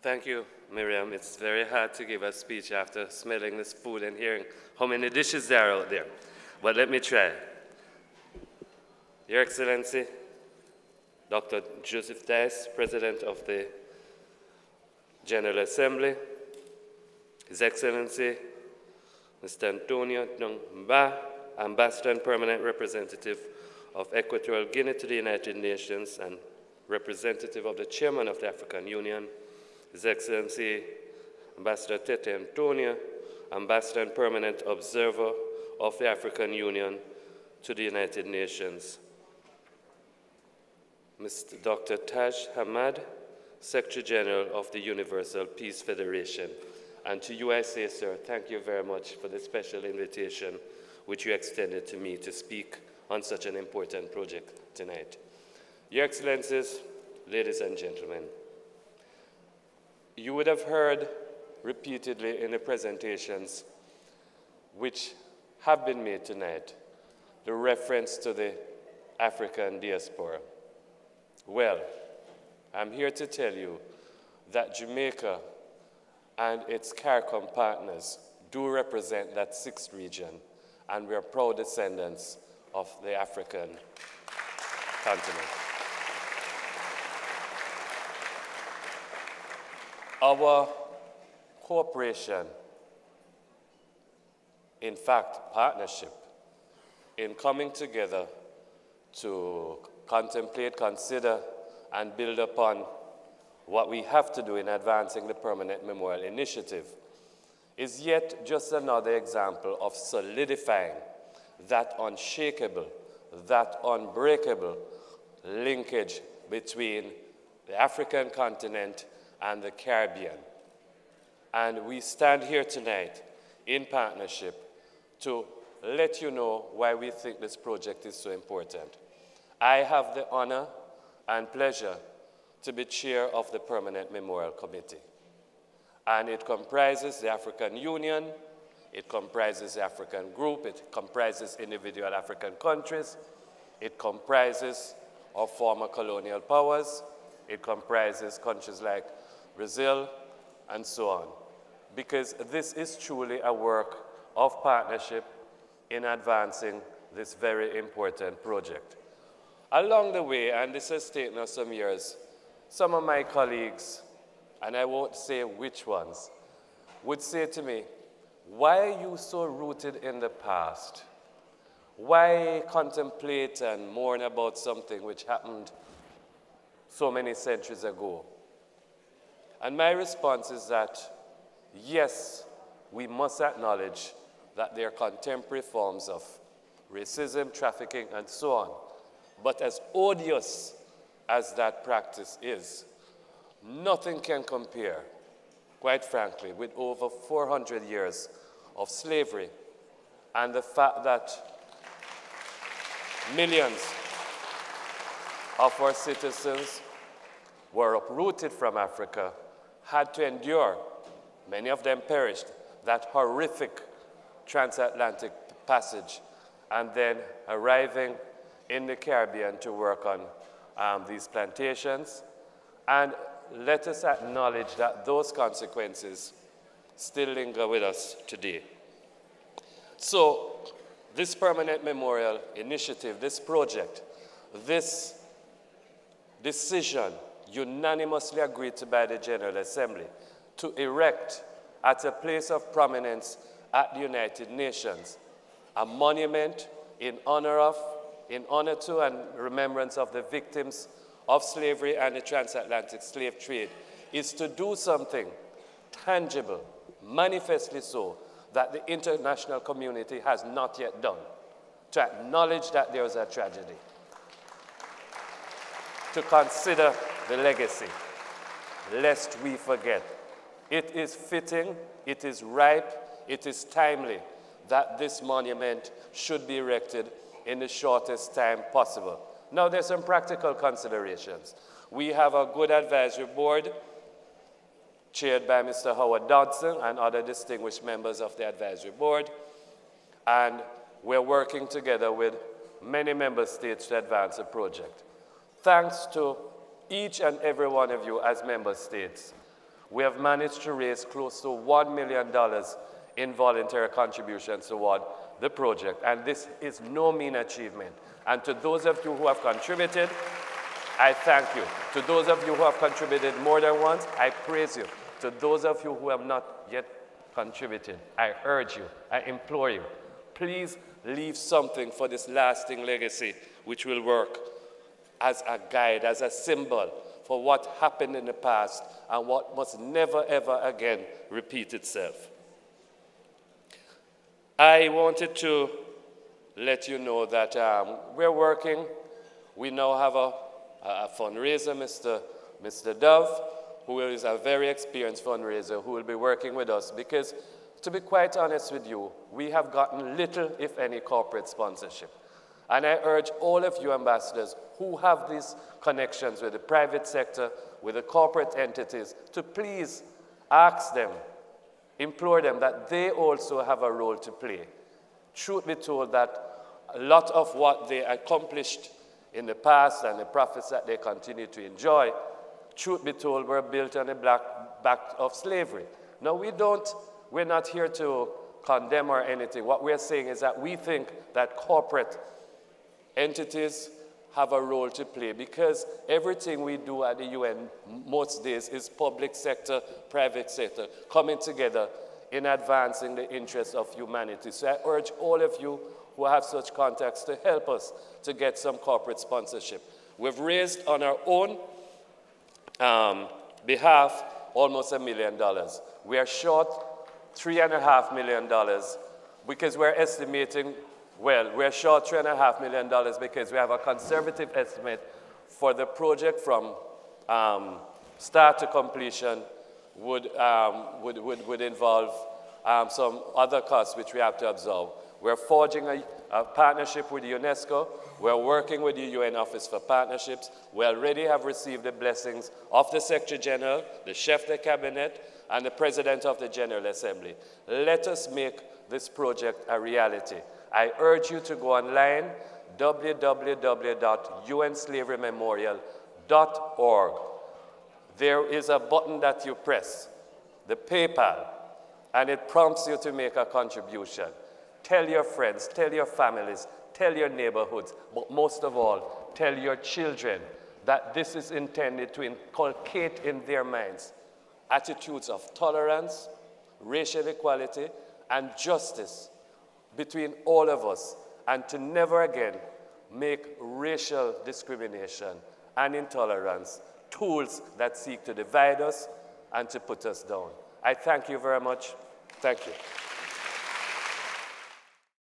Thank you, Miriam. It's very hard to give a speech after smelling this food and hearing how many dishes there are out there. But let me try. Your Excellency, Dr. Joseph Dice, President of the General Assembly, His Excellency, Mr. Antonio Mba, Ambassador and Permanent Representative of Equatorial Guinea to the United Nations and representative of the Chairman of the African Union, His Excellency Ambassador Tete Antonio, Ambassador and Permanent Observer of the African Union to the United Nations, Mr. Dr. Taj Hamad, Secretary General of the Universal Peace Federation. And to you I say, sir, thank you very much for the special invitation which you extended to me to speak on such an important project tonight. Your Excellencies, ladies and gentlemen, you would have heard repeatedly in the presentations which have been made tonight the reference to the African diaspora. Well, I'm here to tell you that Jamaica and its CARICOM partners do represent that sixth region, and we are proud descendants of the African continent. Our cooperation, in fact, partnership, in coming together to contemplate, consider, and build upon what we have to do in advancing the Permanent Memorial Initiative is yet just another example of solidifying that unshakable, that unbreakable linkage between the African continent and the Caribbean. And we stand here tonight in partnership to let you know why we think this project is so important. I have the honor and pleasure to be chair of the Permanent Memorial Committee. And it comprises the African Union, it comprises the African Group, it comprises individual African countries, it comprises of former colonial powers, it comprises countries like Brazil, and so on. Because this is truly a work of partnership in advancing this very important project. Along the way, and this has taken us some years, some of my colleagues, and I won't say which ones, would say to me, why are you so rooted in the past? Why contemplate and mourn about something which happened so many centuries ago? And my response is that, yes, we must acknowledge that there are contemporary forms of racism, trafficking, and so on. But as odious as that practice is, nothing can compare, quite frankly, with over 400 years of slavery and the fact that millions of our citizens were uprooted from Africa, had to endure, many of them perished, that horrific transatlantic passage, and then arriving in the Caribbean to work on these plantations. And let us acknowledge that those consequences still linger with us today. So this Permanent Memorial Initiative, this project, this decision unanimously agreed to by the General Assembly to erect at a place of prominence at the United Nations a monument in honor to and remembrance of the victims of slavery and the transatlantic slave trade is to do something tangible, manifestly so, that the international community has not yet done, to acknowledge that there was a tragedy, to consider the legacy, lest we forget. It is fitting, it is ripe, it is timely that this monument should be erected in the shortest time possible. Now, there's some practical considerations. We have a good advisory board chaired by Mr. Howard Dodson and other distinguished members of the advisory board, and we're working together with many member states to advance the project. Thanks to each and every one of you as member states, we have managed to raise close to $1 million in voluntary contributions toward the project. And this is no mean achievement. And to those of you who have contributed, I thank you. To those of you who have contributed more than once, I praise you. To those of you who have not yet contributed, I urge you, I implore you, please leave something for this lasting legacy which will work as a guide, as a symbol for what happened in the past and what must never ever again repeat itself. I wanted to let you know that we're working. We now have a fundraiser, Mr. Dove, who is a very experienced fundraiser, who will be working with us because, to be quite honest with you, we have gotten little, if any, corporate sponsorship. And I urge all of you ambassadors who have these connections with the private sector, with the corporate entities, to please ask them, implore them that they also have a role to play. Truth be told, that a lot of what they accomplished in the past and the profits that they continue to enjoy, truth be told, were built on the back of slavery. Now, we're not here to condemn or anything. What we're saying is that we think that corporate entities have a role to play because everything we do at the UN most days is public sector, private sector, coming together in advancing the interests of humanity. So I urge all of you who have such contacts to help us to get some corporate sponsorship. We've raised on our own behalf almost $1 million. We are short $3.5 million because we're estimating, well, we're short $3.5 million because we have a conservative estimate for the project from start to completion would involve some other costs which we have to absorb. We're forging a partnership with UNESCO. We're working with the UN Office for Partnerships. We already have received the blessings of the Secretary General, the Chef de Cabinet, and the President of the General Assembly. Let us make this project a reality. I urge you to go online, www.unslaverymemorial.org. There is a button that you press, the PayPal, and it prompts you to make a contribution. Tell your friends, tell your families, tell your neighborhoods, but most of all, tell your children that this is intended to inculcate in their minds attitudes of tolerance, racial equality, and justice between all of us, and to never again make racial discrimination and intolerance tools that seek to divide us and to put us down. I thank you very much. Thank you.